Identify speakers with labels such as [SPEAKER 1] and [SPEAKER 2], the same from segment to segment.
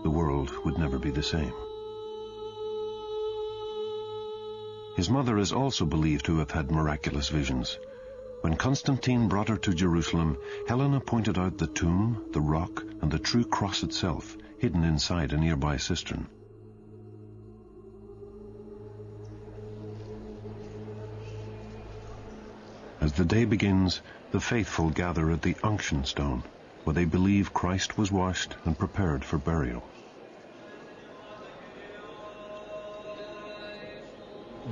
[SPEAKER 1] the world would never be the same. His mother is also believed to have had miraculous visions. When Constantine brought her to Jerusalem, Helena pointed out the tomb, the rock, and the true cross itself, hidden inside a nearby cistern. As the day begins, the faithful gather at the unction stone, where they believe Christ was washed and prepared for burial.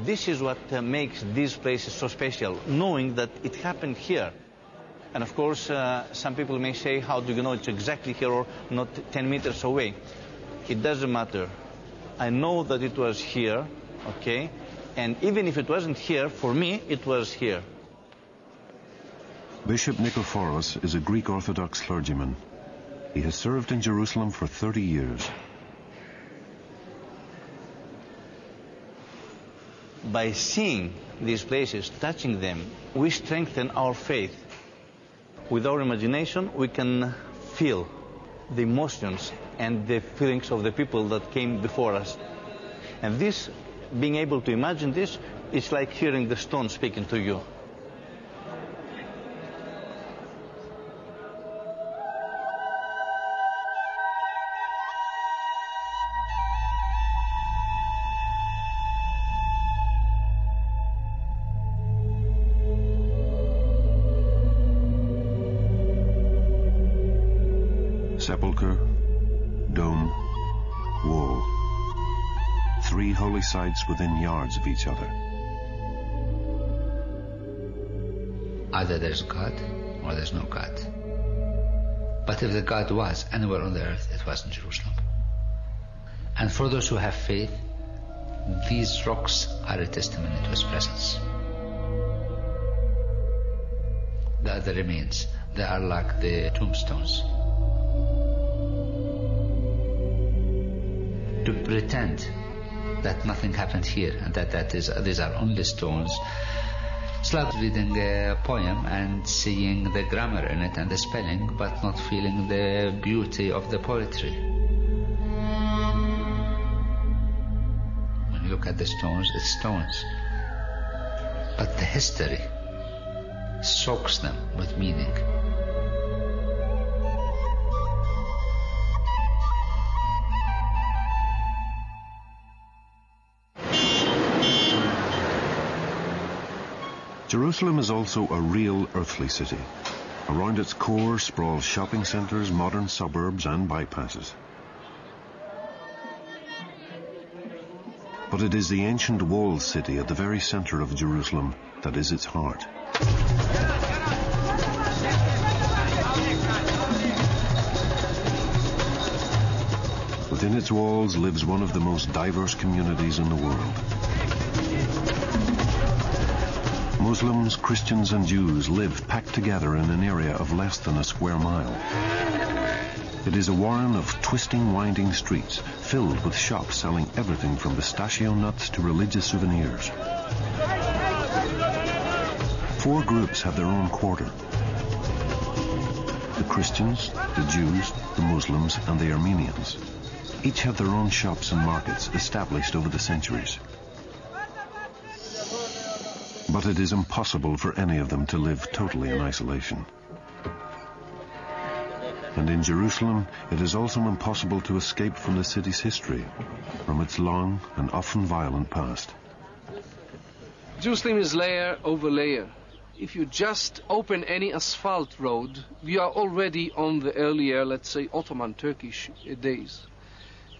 [SPEAKER 2] This is what makes these places so special, knowing that it happened here. And of course, some people may say, how do you know it's exactly here or not 10 meters away? It doesn't matter. I know that it was here, okay? And even if it wasn't here, for me, it was here.
[SPEAKER 1] Bishop Nikephoros is a Greek Orthodox clergyman. He has served in Jerusalem for 30 years.
[SPEAKER 2] By seeing these places, touching them, we strengthen our faith. With our imagination, we can feel the emotions and the feelings of the people that came before us. And this, being able to imagine this, it's like hearing the stone speaking to you.
[SPEAKER 1] Sepulchre, dome, wall. 3 holy sites within yards of each other.
[SPEAKER 3] Either there's God or there's no God. But if the God was anywhere on the earth, it was in Jerusalem. And for those who have faith, these rocks are a testimony to His presence. The other remains, they are like the tombstones. To pretend that nothing happened here and that these are only stones, it's like reading a poem and seeing the grammar in it and the spelling, but not feeling the beauty of the poetry. When you look at the stones, it's stones. But the history soaks them with meaning.
[SPEAKER 1] Jerusalem is also a real earthly city. Around its core sprawl shopping centres, modern suburbs and bypasses. But it is the ancient walled city at the very centre of Jerusalem that is its heart. Within its walls lives one of the most diverse communities in the world. Muslims, Christians and Jews live packed together in an area of less than a square mile. It is a warren of twisting, winding streets filled with shops selling everything from pistachio nuts to religious souvenirs. 4 groups have their own quarter. The Christians, the Jews, the Muslims and the Armenians. Each have their own shops and markets established over the centuries. But it is impossible for any of them to live totally in isolation. And in Jerusalem, it is also impossible to escape from the city's history, from its long and often violent past.
[SPEAKER 4] Jerusalem is layer over layer. If you just open any asphalt road, we are already on the earlier, let's say, Ottoman Turkish days.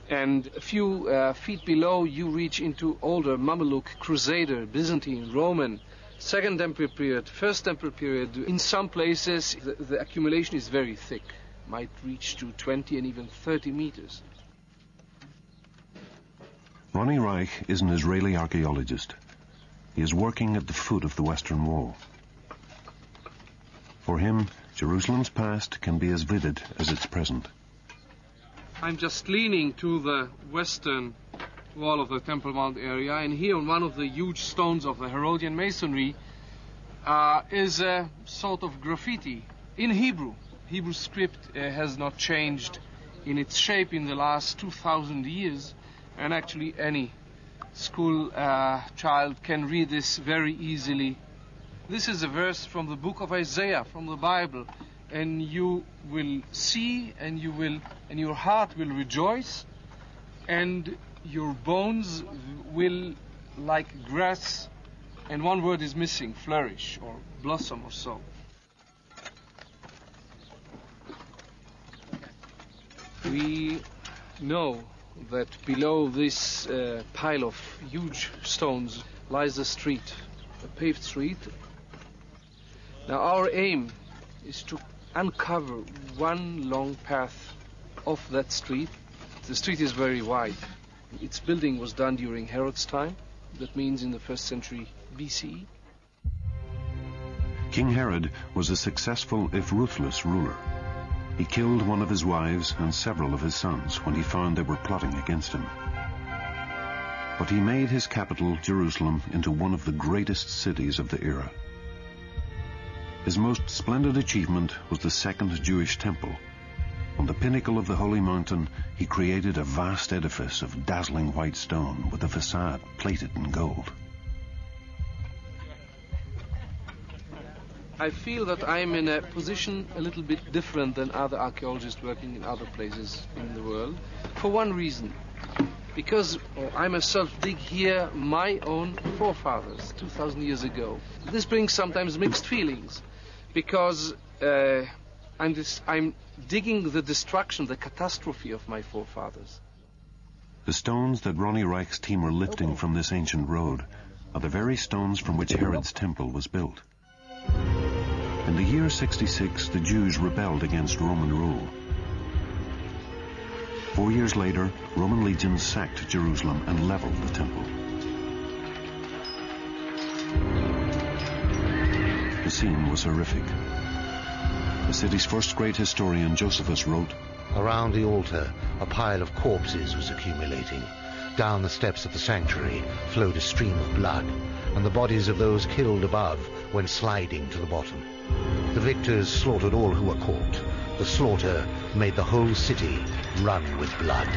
[SPEAKER 4] And a few feet below, you reach into older Mamluk, Crusader, Byzantine, Roman, Second Emperor period, First Emperor period. In some places, the accumulation is very thick, might reach to 20 and even 30 meters.
[SPEAKER 1] Ronnie Reich is an Israeli archaeologist. He is working at the foot of the Western Wall. For him, Jerusalem's past can be as vivid as its present.
[SPEAKER 4] I'm just leaning to the western wall of the Temple Mount area, and here on one of the huge stones of the Herodian masonry is a sort of graffiti in Hebrew. Hebrew script has not changed in its shape in the last 2,000 years, and actually any school child can read this very easily. This is a verse from the book of Isaiah, from the Bible, and you will see, and your heart will rejoice, and your bones will, like grass, and one word is missing, flourish or blossom or so. We know that below this pile of huge stones lies a street, a paved street. Now our aim is to uncover one long path off that street. The street is very wide. Its building was done during Herod's time. That means in the 1st century BCE.
[SPEAKER 1] King Herod was a successful if ruthless ruler. He killed one of his wives and several of his sons when he found they were plotting against him. But he made his capital, Jerusalem, into one of the greatest cities of the era. His most splendid achievement was the second Jewish temple. On the pinnacle of the holy mountain, he created a vast edifice of dazzling white stone with a facade plated in gold.
[SPEAKER 4] I feel that I'm in a position a little bit different than other archaeologists working in other places in the world, for one reason. Because I myself dig here my own forefathers 2,000 years ago. This brings sometimes mixed feelings, because I'm digging the destruction, the catastrophe of my forefathers.
[SPEAKER 1] The stones that Ronnie Reich's team are lifting from this ancient road are the very stones from which Herod's temple was built. In the year 66, the Jews rebelled against Roman rule. 4 years later, Roman legions sacked Jerusalem and leveled the temple. The scene was horrific. The city's first great historian, Josephus, wrote,
[SPEAKER 5] "Around the altar, a pile of corpses was accumulating. Down the steps of the sanctuary flowed a stream of blood, and the bodies of those killed above went sliding to the bottom. The victors slaughtered all who were caught. The slaughter made the whole city run with blood."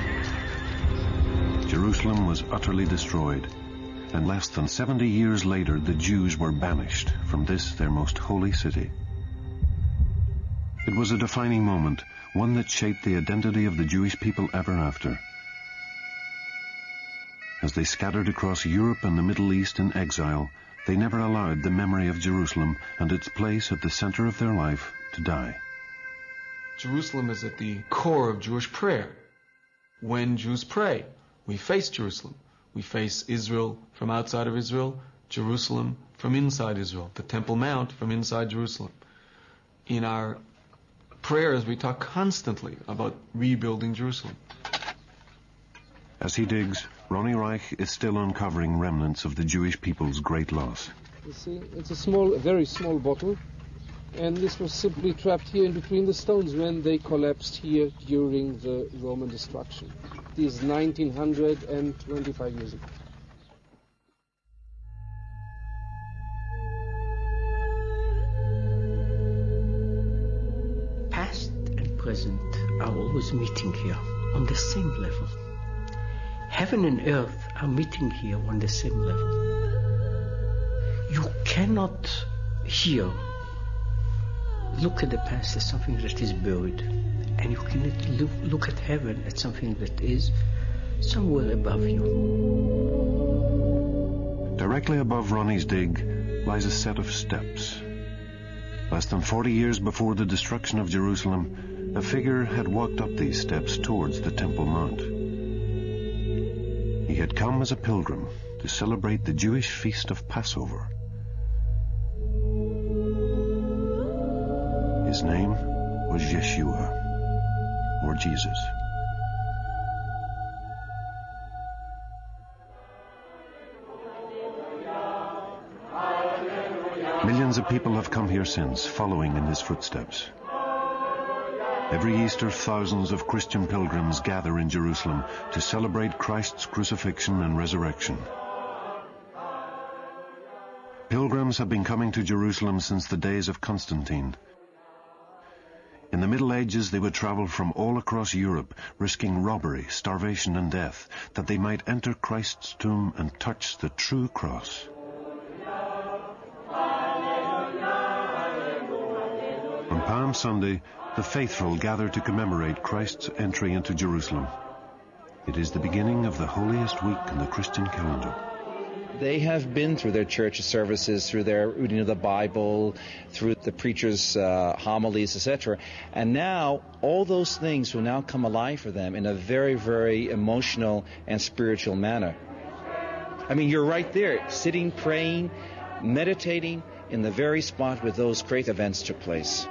[SPEAKER 1] Jerusalem was utterly destroyed, and less than 70 years later the Jews were banished from this their most holy city. It was a defining moment, one that shaped the identity of the Jewish people ever after. As they scattered across Europe and the Middle East in exile, they never allowed the memory of Jerusalem and its place at the center of their life to die.
[SPEAKER 6] Jerusalem is at the core of Jewish prayer. When Jews pray, we face Jerusalem. We face Israel from outside of Israel, Jerusalem from inside Israel, the Temple Mount from inside Jerusalem. In our prayers, we talk constantly about rebuilding Jerusalem.
[SPEAKER 1] As he digs, Ronnie Reich is still uncovering remnants of the Jewish people's great loss.
[SPEAKER 4] You see, it's a very small bottle, and this was simply trapped here in between the stones when they collapsed here during the Roman destruction. This is 1925 years ago.
[SPEAKER 7] Past and present are always meeting here on the same level. Heaven and earth are meeting here on the same level. You cannot here look at the past as something that is buried, and you cannot look at heaven as something that is somewhere above you.
[SPEAKER 1] Directly above Ronnie's dig lies a set of steps. Less than 40 years before the destruction of Jerusalem, a figure had walked up these steps towards the Temple Mount. He had come as a pilgrim to celebrate the Jewish feast of Passover. His name was Yeshua, or Jesus. Millions of people have come here since, following in his footsteps. Every Easter, thousands of Christian pilgrims gather in Jerusalem to celebrate Christ's crucifixion and resurrection. Pilgrims have been coming to Jerusalem since the days of Constantine. In the Middle Ages, they would travel from all across Europe, risking robbery, starvation, and death, that they might enter Christ's tomb and touch the true cross. On Palm Sunday, the faithful gather to commemorate Christ's entry into Jerusalem. It is the beginning of the holiest week in the Christian calendar.
[SPEAKER 8] They have been through their church services, through their reading of the Bible, through the preacher's homilies, etc. And now all those things will now come alive for them in a very, very emotional and spiritual manner. I mean, you're right there, sitting, praying, meditating in the very spot where those great events took place.